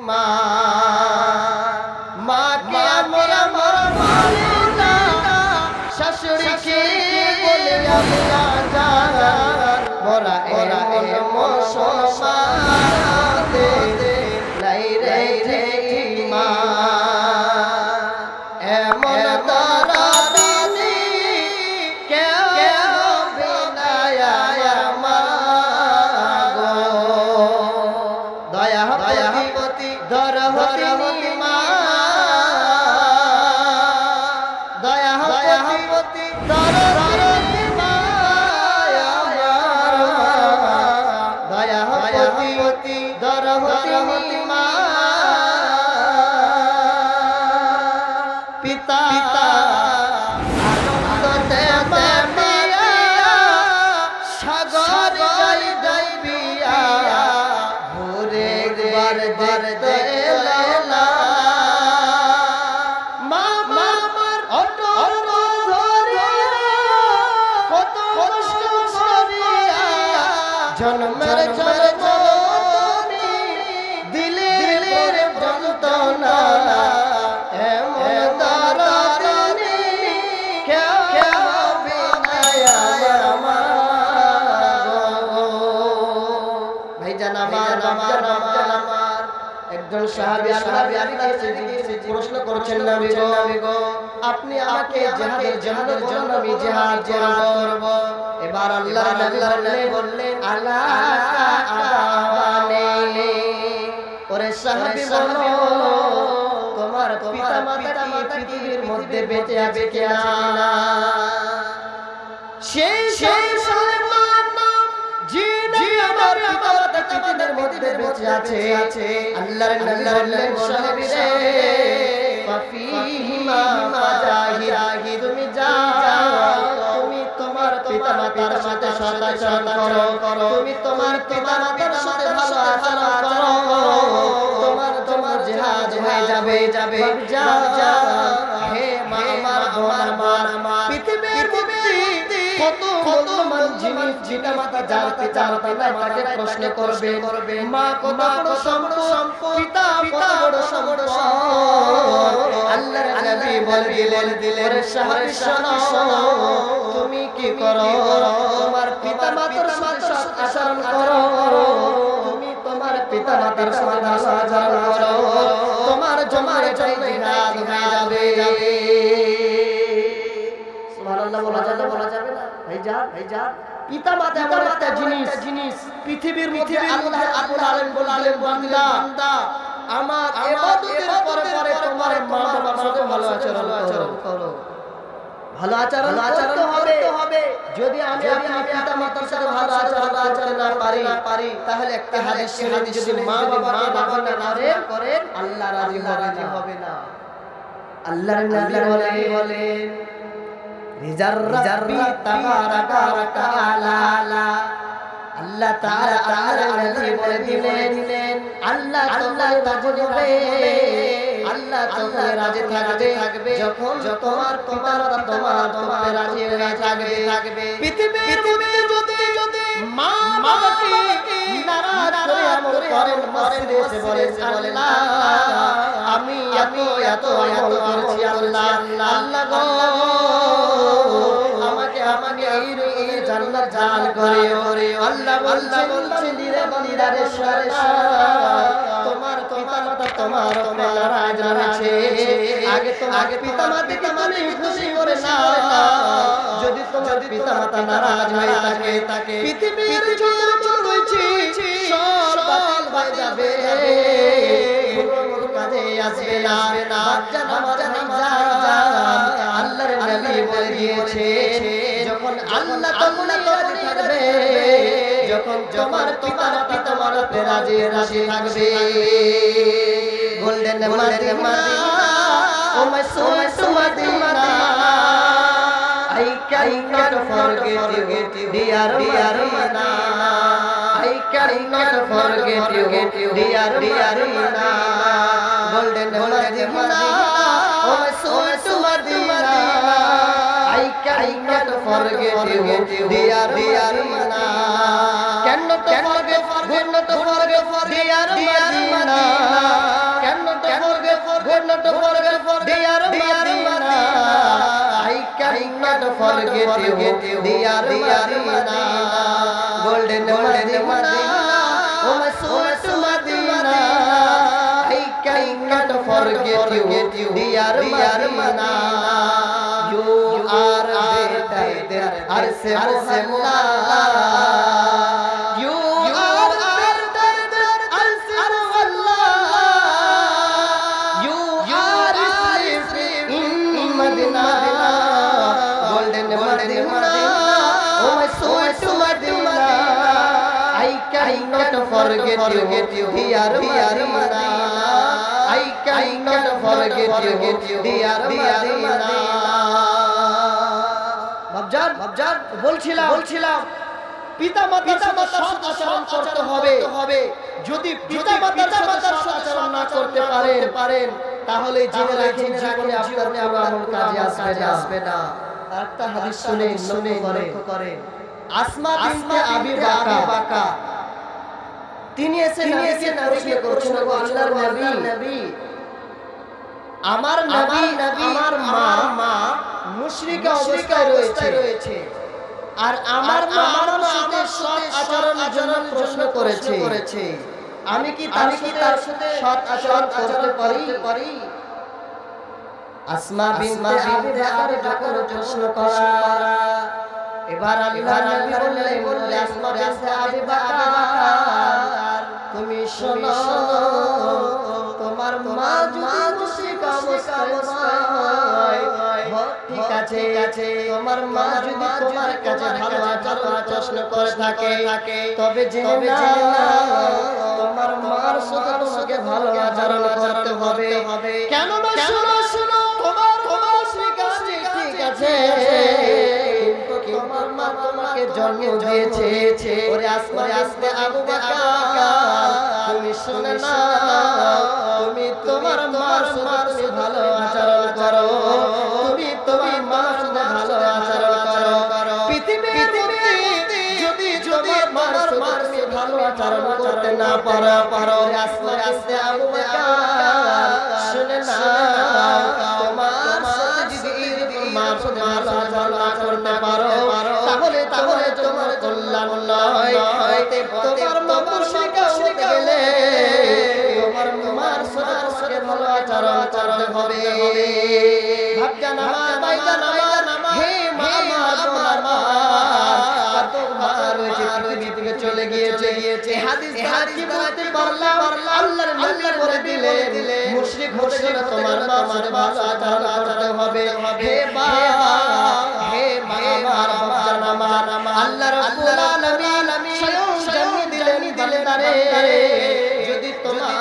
মা মাকে আমরা মানে না, শাশুড়িকে বলে আমরা জান, মোরা এমন মুসলমান নাই রে মা, এমন দরদি কেউ বিনায়া মা গো, দয়াপতি দরহতি মা, দয়াপতি দরহতি মা, দয়াপতি দরহতি মা, পিতা আনন্দতে মাতিয়া সাগর যাইবিয়া ভোরে বার দেখতে এলা মা আমার অটল ধরে কত কষ্ট করিয়া জন্মের জননী দিলের যন্ত্রণা, এমন দরদি কেউ বিনায়া মা গো। ভাইজান আমার একজন সাহাবী আল্লাহর কাছে প্রশ্ন করেছেন, নবী গো আপনি আমাকে জিহাদের জন্য আমি জিহাদ করব। এবার আল্লাহর নবী বললেন আলা আবানে, ওরে সাহাবী বলো তোমার পিতা মাতা কি পৃথিবীর মধ্যে বেঁচে আছে কিনা? সেই মুসলমান যিনি আমার পিতা মাতা পৃথিবীর মধ্যে বেঁচে আছে, আল্লাহর নবী বললেন সাহাবী রে ফাফিহিমা ফাজাহি, তুমি যাও তুমি তোমার পিতা মাতার সাথে সদাচরণ করো, তুমি তোমার পিতা মাতার সাথে ভালো আচরণ করো, তোমার জিহাদ হয়ে যাবে। যাও হে মা আমার পৃথিবীর মধ্যে কত মূল্যবান জিনিস পিতা মাতা জানতে না তাকে প্রশ্ন করবে, মা কত বড় সম্পদ, পিতা কত বড় সম্পদ। আল্লাহর নবী বলে দিলেন সাহাবী শোনো তুমি কি করো, তোমার পিতা মাতার সাথে আচরণ করো, তুমি তোমার পিতা মাতার সাথে আচরণ করো, তোমার জমার জান্নাত হয়ে যাবে। সুবহানাল্লাহ বলা যাবে না? ভাইজান পিতা মাতা এমন একটা জিনিস পৃথিবীর মধ্যে আল্লাহ রাব্বুল আলামিন বললেন বান্দা আমার ইবাদতের পরে তোমার মা বাবার সাথে ভালো আচরণ করো, ভালো আচরণ করতে হবে। যদি আমি পিতা মাতার সাথে ভালো আচরণ করতে না পারি তাহলে একটা হাদিস যদি মা বাবা না করেন আল্লাহ রাজি হবে না। আল্লাহর নবী বলেন রিজার রাব্বি তাবারাকা ওয়া তাআলা, আল্লাহ তাআলা নবী বলে দিলেন আল্লাহ রাজি হবে, আল্লাহ তোমার রাজি থাকবে যখন তোমার তোমার রাজি হয়ে থাকবে। পৃথিবীর মধ্যে যদি মা বাবাকে নারাজ করে আমল করেন, মসজিদে এসে বলেন আল্লাহ আমি এত আমল করছি, আল্লাহ গো আমাকে এই জান্নাত দান করে। আল্লাহ বলছে ধীরে তোমার পিতা মাতা তোমার নারাজ আছে, আগে পিতা মাতা খুশি করে না, যদি তোমার পিতা মাতা নারাজ হয়ে থাকে পৃথিবীর যত রয়েছে সব বাতিল হয়ে যাবে, কাজে আসবে না। আল্লাহর নবী বলে দিয়েছে যখন আল্লাহ রাজি থাকবে, যখন তোমার পিতা মাতা তোমার রাজি থাকবে। Golden Medina oh my Medina, I cannot forget you dear Madina, I cannot forget you dear Madina, golden Madina oh my Madina, I cannot forget you dear Madina, cannot forget dear Madina, forget you, dear Madina, golden Madina, oh my sweet Madina. I cannot forget you, dear Madina. You are better than Arse Muhalla. You are better than Arse Muhalla. You are sleeping in Madina, golden Madina. Oh my sweet Madina, I cannot forget you, dear Madina. I cannot forget you, dear Madina. বাবজান বলছিলাম পিতা মাতার সাথে সৎ আচরণ করতে হবে। যদি পিতা মাতার সাথে সৎ আচরণ না করতে পারেন তাহলে জেনে রাখেন জীবনে আপনার আমল কাজে আসবে না। একটা হাদিস শুনে করে আসমা বিনতে আবি বাকা তিনি এসে নবীকে প্রশ্ন করছেন, আল্লাহর নবী, আমার নবী আমার মা মুশরিকা অবস্থায় রয়েছে, আর আমার মা আমার সাথে সৎ আচরণের জন্য প্রশ্ন করেছে, আমি কি তার সাথে সৎ আচরণ করতে পারি? আসমা বিনতে আবি বাকর যখন প্রশ্ন করা, এবার আল্লাহর নবী বললেন, আসমা বিনতে আবি বাকর, তুমি শোনো, তোমার মা যদি মুশরিকা অবস্থায় ঠিক আছে, তোমার মা যদি তোমার কাছে ভালো আচরণ প্রশ্ন করে থাকে তবে জেনে তোমার মার সাথে তোমাকে ভালো আচরণ করতে হবে। কেন না শোনো, তোমার মুশরিকা ঠিক আছে, কিন্তু তোমার মা তোমাকে জন্ম দিয়েছে। ওরে আস্তে আবু বকর, তুমি শুনে না, তুমি তোমার মার সাথে ভালো আচরণ করো, তুমি তোমার মার সাথে ভালো আচরণ করো। পৃথিবীর মধ্যে যদি তোমার মার সাথে ভালো আচরণ করতে না পারো, আস্তে আবু বকর শুনে না, তোমার সাথে যদি মার সাথে ভালো আচরণ না করতে পারো তাহলে তোমার কল্যাণ নয়। তোমার মা মুশরিকা হয়ে গেলে তোমার মার সাথে ভালো আচরণ করতে হবে। ভাবজান আমার, ভাইজান আমার, হে মা আমার মা কত ভার হয়েছে, পৃথিবী থেকে চলে গিয়েছে। হাদিস কি বলতে পারলাম, আল্লাহর নবী বলে দিলেন, মুশরিক হতে গেলে তোমার মা আমার ভালো আচরণ করতে হবে। হে বাবা, হে মা আমার, ভাবজান আমার, আল্লাহ রাব্বুল আলামিন স্বয়ং জানিয়ে দিলেন বান্দারে, যদি তোমার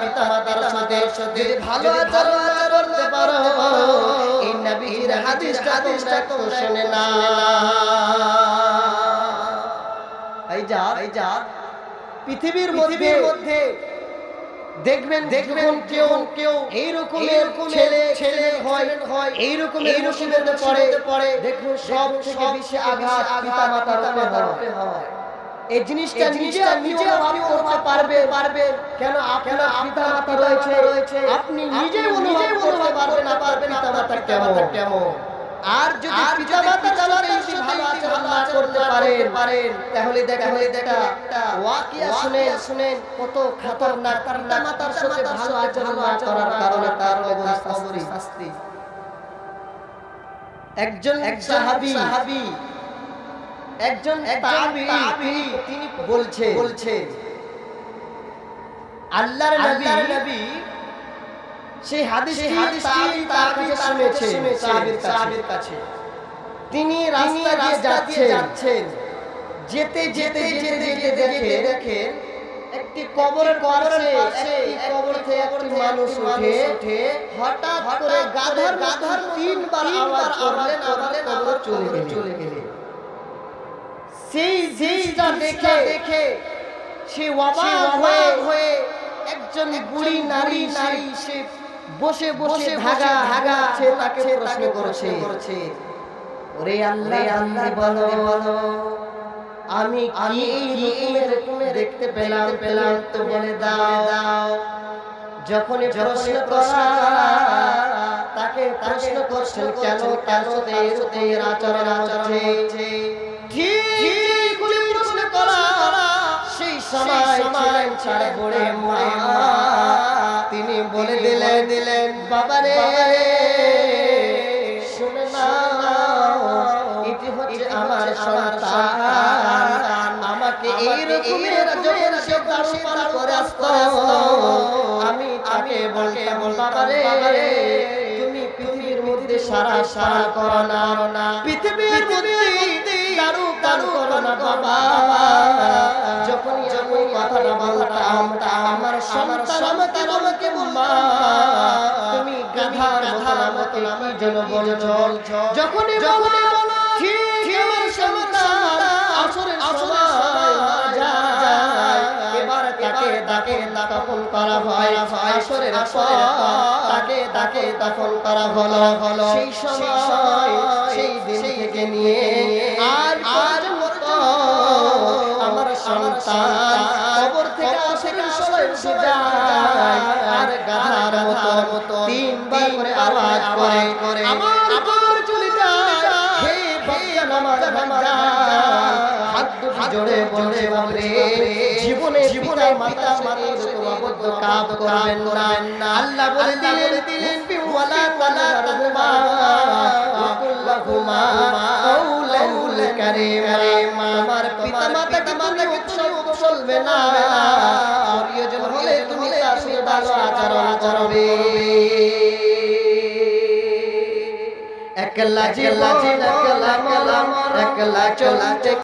পিতা মাতার সাথে যদি ভালো আচরণ করতে পারো, এই নবীর হাদিসটা তোমরা শুনে না। এই যা পৃথিবীর মধ্যে দেখবেন কেউ এইরকমের ছেলে হয়, এইরকমের মুসিবতে পড়ে, দেখুন সব থেকে বেশি আঘাত পিতা মাতার উপরে হয়। এই জিনিসটা নিজে আপনি করতে পারবে কেন? আপনার পিতা মাতা রয়েছে, আপনি নিজে অনুভব করতে পারবেন পিতা মাতা কেমন। আর যদি পিতা মাতার সাথে ভালো আচরণ না করতে পারেন তাহলে দেখা ওয়াকিয়া শুনেন কত খতরনাক। পিতা মাতার সাথে ভালো আচরণ না করার কারণে তার শাস্তি। একজন সাহাবী একজন তাবী তিনি বলছেন, আল্লাহর নবী সেই হাদিসটি তার কাছে শুনেছে, সাহাবীর কাছে। তিনি রাস্তা দিয়ে যাচ্ছেন, যেতে দেখেন একটি কবরের পাশে কবর থেকে একটি মানুষ উঠে হঠাৎ করে গাধার 3 বার আওয়াজ করলেন, কবর চলে গেলেন। সেই জিনিসটা দেখে সে অবাক হয়ে একজন বুড়ি নারী সে বসে ধাগা সে তাকে প্রশ্ন করেছে, ওরে আল্লাহ বলো আমি কি এই রকমের দেখতে পেলাম তো বলে দাও। যখন প্রশ্ন করা তাকে প্রশ্ন করছেন কেন তার সাথে এরকমের আচরণ হচ্ছে ঠিক প্রশ্ন করা সেই সময় ছিলেন বড়ে মা তিনি বলে দিলেন বাবারে শুনে নাও এটি হচ্ছে আমার সন্তান আমাকে এইরকমের যখন সে দাঁড়িয়ে পার করে আসতো আমি তাকে বলতাম বাবারে তুমি পৃথিবীর মধ্যে সারা করো না পৃথিবীর মধ্যে দারু করো না বাবা যখনই আমি কথাটা বলতাম আমার সন্তান আমাকে মা তুমি গাধার মতো আমি যেন বলছো যখনই বলো ঠিক আমার সন্তান আসরের সময় যায় এবার তাকে দাফন করা হয় আসরের পর তাকে দাফন করা হলো সেই সময় সেই দিন থেকে নিয়ে আর আমার সন্তান কবর থেকে আসরের সময় উঠে যায় আর গাধার মতো তিনবার করে আওয়াজ করে আমার কবর চলে যায় হে বাবা নামাজ হাত দুটি জোড়ে বলে বাপরে জীবনে পিতা মাতা অবদ্ধ কাজ করবেন না আল্লাহ বলে দিলেন ওয়ালা তালাকুমা ওয়া কুল্লাহুমা কাউলান কারীমা আমার পিতা মাতাকে বলবে না প্রয়োজন হলে তুমি তার সাথে ভালো আচরণ করবে একলা জীবন একলা চলতে